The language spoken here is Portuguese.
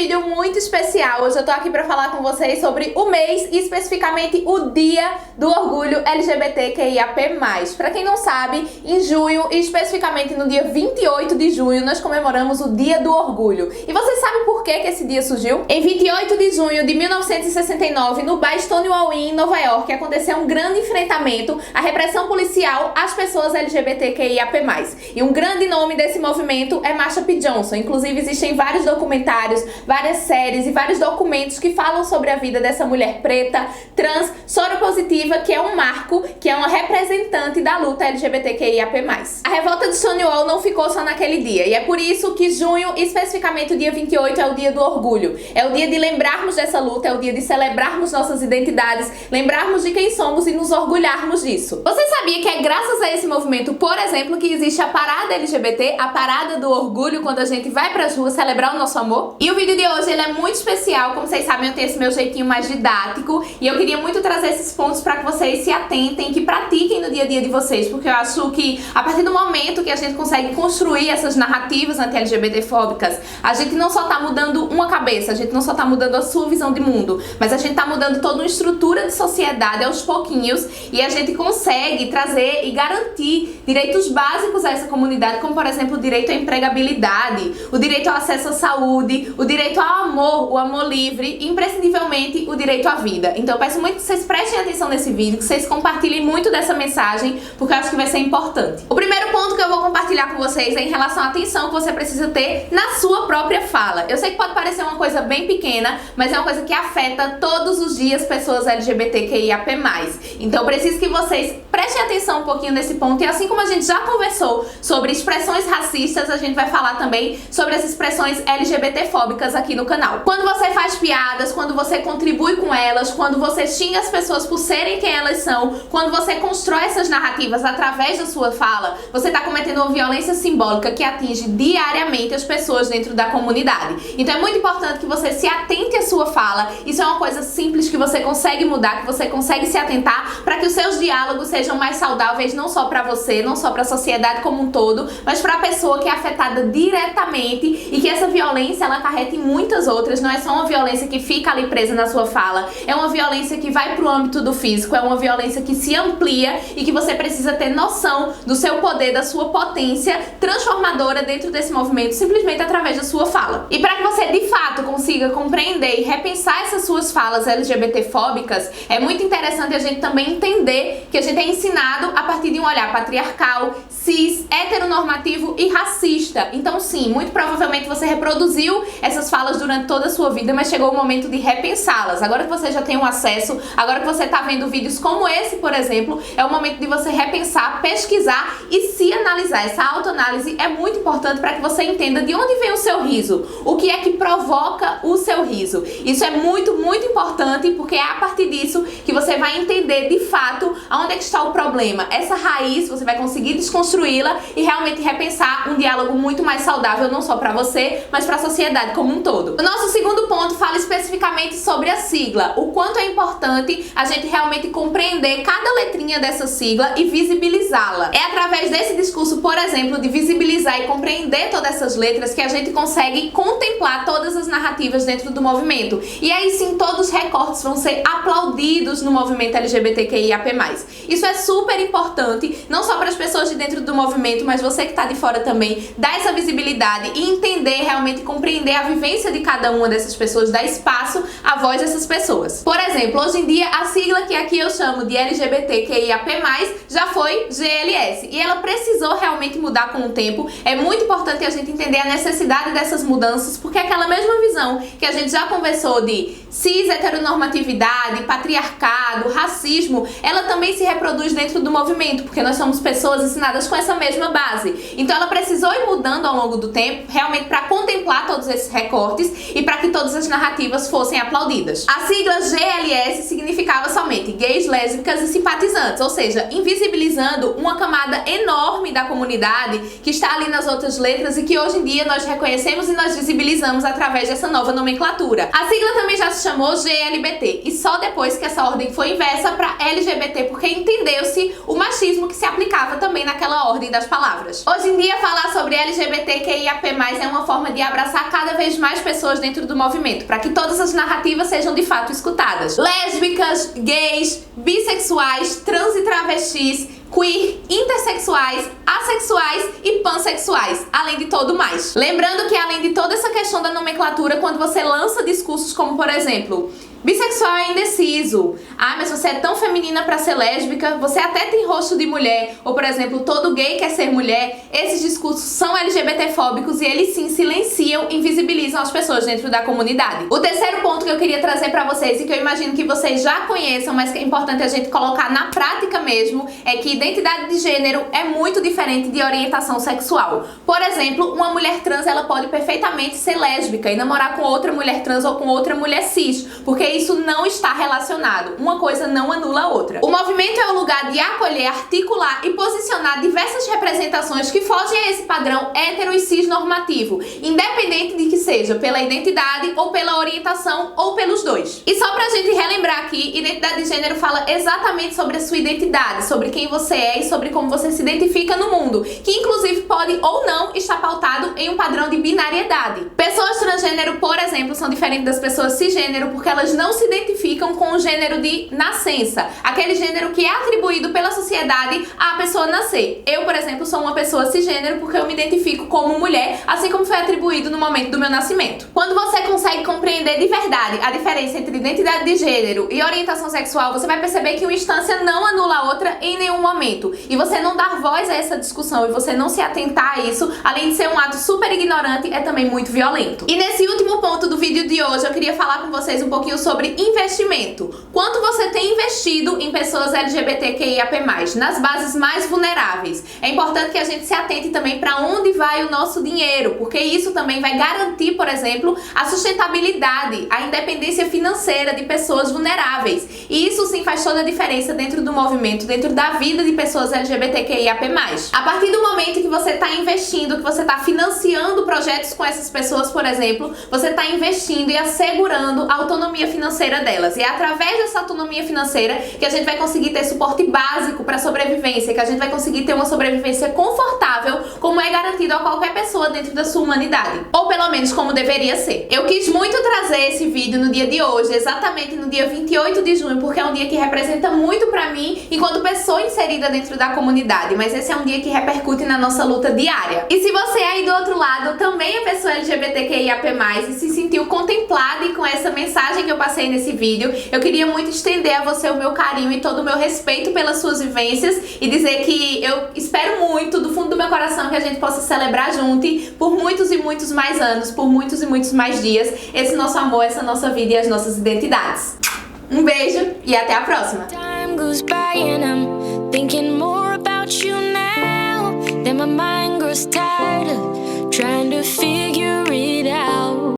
vídeo muito especial. Hoje eu tô aqui pra falar com vocês sobre o mês e especificamente o Dia do Orgulho LGBTQIAP+. Pra quem não sabe, em junho e especificamente no dia 28 de junho nós comemoramos o Dia do Orgulho. E vocês sabem por que esse dia surgiu? Em 28 de junho de 1969, no bar Stonewall Inn, em Nova York, aconteceu um grande enfrentamento à repressão policial às pessoas LGBTQIAP+. E um grande nome desse movimento é Marsha P. Johnson. Inclusive existem vários documentários, várias séries e vários documentos que falam sobre a vida dessa mulher preta, trans, soropositiva, que é um marco, que é uma representante da luta LGBTQIAP+. A revolta de Stonewall não ficou só naquele dia, e é por isso que junho, especificamente o dia 28, é o dia do orgulho. É o dia de lembrarmos dessa luta, é o dia de celebrarmos nossas identidades, lembrarmos de quem somos e nos orgulharmos disso. Você sabia que é graças a esse movimento, por exemplo, que existe a parada LGBT, a parada do orgulho, quando a gente vai pras ruas celebrar o nosso amor? E o vídeo de hoje ele é muito especial, como vocês sabem eu tenho esse meu jeitinho mais didático, e eu queria muito trazer esses pontos pra que vocês se atentem, que pratiquem no dia a dia de vocês, porque eu acho que a partir do momento que a gente consegue construir essas narrativas anti-LGBT-fóbicas, a gente não só tá mudando uma cabeça, a gente não só tá mudando a sua visão de mundo, mas a gente tá mudando toda uma estrutura de sociedade aos pouquinhos, e a gente consegue trazer e garantir direitos básicos a essa comunidade, como por exemplo o direito à empregabilidade, o direito ao acesso à saúde, o direito ao amor, o amor livre e imprescindivelmente o direito à vida. Então eu peço muito que vocês prestem atenção nesse vídeo, que vocês compartilhem muito dessa mensagem, porque eu acho que vai ser importante. O primeiro ponto que eu vou compartilhar com vocês é em relação à atenção que você precisa ter na sua própria fala. Eu sei que pode parecer uma coisa bem pequena, mas é uma coisa que afeta todos os dias pessoas LGBTQIAP+. Então eu preciso que vocês prestem atenção um pouquinho nesse ponto, e assim como a gente já conversou sobre expressões racistas, a gente vai falar também sobre as expressões LGBT-fóbicas aqui no canal. Quando você faz piadas, quando você contribui com elas, quando você xinga as pessoas por serem quem elas são, quando você constrói essas narrativas através da sua fala, você está cometendo uma violência simbólica que atinge diariamente as pessoas dentro da comunidade. Então é muito importante que você se atente à sua fala. Isso é uma coisa simples que você consegue mudar, que você consegue se atentar para que os seus diálogos sejam mais saudáveis, não só para você, não só para a sociedade como um todo, mas para a pessoa que é afetada diretamente, e que essa violência ela acarreta em muitas outras. Não é só uma violência que fica ali presa na sua fala, é uma violência que vai pro âmbito do físico, é uma violência que se amplia e que você precisa ter noção do seu poder, da sua potência transformadora dentro desse movimento, simplesmente através da sua fala. E para que você de fato consiga compreender e repensar essas suas falas LGBT-fóbicas, é muito interessante a gente também entender que a gente é ensinado a partir de um olhar patriarcal, cis, heteronormativo e racista. Então sim, muito provavelmente você reproduziu essas falas durante toda a sua vida, mas chegou o momento de repensá-las. Agora que você já tem um acesso, agora que você tá vendo vídeos como esse, por exemplo, é o momento de você repensar, pesquisar e se analisar. Essa autoanálise é muito importante para que você entenda de onde vem o seu riso, o que é que provoca o seu riso. Isso é muito, muito importante, porque é a partir disso que você vai entender de fato aonde é que está o problema. Essa raiz você vai conseguir desconstruí-la e realmente repensar um diálogo muito mais saudável, não só para você, mas para a sociedade como um todo. O nosso segundo ponto fala especificamente sobre a sigla, o quanto é importante a gente realmente compreender cada letrinha dessa sigla e visibilizá-la. É através desse discurso, por exemplo, de visibilizar e compreender todas essas letras que a gente consegue contemplar todas as narrativas dentro do movimento. E aí sim, todos os recortes vão ser aplaudidos no movimento LGBTQIAP+. Isso é super importante, não só para as pessoas de dentro do movimento, mas você que está de fora também, dar essa visibilidade e entender, realmente compreender a vivência de cada uma dessas pessoas, dar espaço à voz dessas pessoas. Por exemplo, hoje em dia a sigla que aqui eu chamo de LGBTQIAP+, já foi GLS, e ela precisou realmente mudar com o tempo. É muito importante a gente entender a necessidade dessas mudanças, porque aquela mesma visão que a gente já conversou de cis, heteronormatividade, patriarcado, racismo, ela também se reproduz dentro do movimento, porque nós somos pessoas ensinadas com essa mesma base. Então ela precisou ir mudando ao longo do tempo, realmente para contemplar todos esses recortes e para que todas as narrativas fossem aplaudidas. A sigla GLS significava somente gays, lésbicas e simpatizantes, ou seja, invisibilizando uma camada enorme da comunidade que está ali nas outras letras e que hoje em dia nós reconhecemos e nós visibilizamos através dessa nova nomenclatura. A sigla também já se chamou GLBT, e só depois que essa ordem foi inversa para LGBT, porque entendeu-se o machismo que se aplicava também naquela ordem das palavras. Hoje em dia, falar sobre LGBTQIAP+, é uma forma de abraçar cada vez mais pessoas dentro do movimento, para que todas as narrativas sejam de fato escutadas. Lésbicas, gays, bissexuais, trans e travestis, queer, intersexuais, assexuais e pansexuais, além de todo mais. Lembrando que além de toda essa questão da nomenclatura, quando você lança discursos como, por exemplo, bissexual é indeciso, mas você é tão feminina pra ser lésbica, você até tem rosto de mulher, ou por exemplo, todo gay quer ser mulher, esses discursos são LGBTfóbicos e eles sim silenciam e invisibilizam as pessoas dentro da comunidade. O terceiro ponto que eu queria trazer pra vocês, e que eu imagino que vocês já conheçam, mas que é importante a gente colocar na prática mesmo, é que identidade de gênero é muito diferente de orientação sexual. Por exemplo, uma mulher trans, ela pode perfeitamente ser lésbica e namorar com outra mulher trans ou com outra mulher cis, porque isso não está relacionado. Uma coisa não anula a outra. O movimento é o lugar de acolher, articular e posicionar diversas representações que fogem a esse padrão hétero e cis normativo, independente de que seja pela identidade ou pela orientação ou pelos dois. E só pra gente relembrar aqui, identidade de gênero fala exatamente sobre a sua identidade, sobre quem você é e sobre como você se identifica no mundo, que inclusive pode ou não estar pautado em um padrão de binariedade. Pessoas transgênero, por exemplo, são diferentes das pessoas cisgênero porque elas não se identificam com o gênero de nascença, aquele gênero que é atribuído pela sociedade à pessoa nascer. Eu, por exemplo, sou uma pessoa cisgênero porque eu me identifico como mulher, assim como foi atribuído no momento do meu nascimento. Quando você consegue compreender de verdade a diferença entre identidade de gênero e orientação sexual, você vai perceber que uma instância não anula a outra em nenhum momento. E você não dar voz a essa discussão e você não se atentar a isso, além de ser um ato super ignorante, é também muito violento. E nesse último ponto do vídeo de hoje, eu queria falar com vocês um pouquinho sobre investimento. Quanto você tem investido em pessoas LGBTQIAP+, nas bases mais vulneráveis? É importante que a gente se atente também para onde vai o nosso dinheiro, porque isso também vai garantir, por exemplo, a sustentabilidade, a independência financeira de pessoas vulneráveis. E isso sim faz toda a diferença dentro do movimento, dentro da vida de pessoas LGBTQIAP+. A partir do momento que você está investindo, que você está financiando projetos com essas pessoas, por exemplo, você está investindo e assegurando a autonomia financeira delas. E é através dessa autonomia financeira que a gente vai conseguir ter suporte básico para sobrevivência, que a gente vai conseguir ter uma sobrevivência confortável, como é garantido a qualquer pessoa dentro da sua humanidade. Ou pelo menos como deveria ser. Eu quis muito trazer esse vídeo no dia de hoje, exatamente no dia 28 de junho, porque é um dia que representa muito pra mim enquanto pessoa inserida dentro da comunidade, mas esse é um dia que repercute na nossa luta diária. E se você aí do outro lado também é pessoa LGBTQIAP+, e se sentiu contemplada com essa mensagem que eu passei nesse vídeo, eu queria muito estender a você o meu carinho e todo o meu respeito pelas suas vivências e dizer que eu espero muito, do fundo do meu coração, que a gente possa celebrar junto por muitos e muitos mais anos, por muitos e muitos mais dias, esse nosso amor, essa nossa vida e as nossas identidades. Um beijo e até a próxima! Time goes by and I'm thinking more about you now. Then my mind grows tired of trying to figure it out.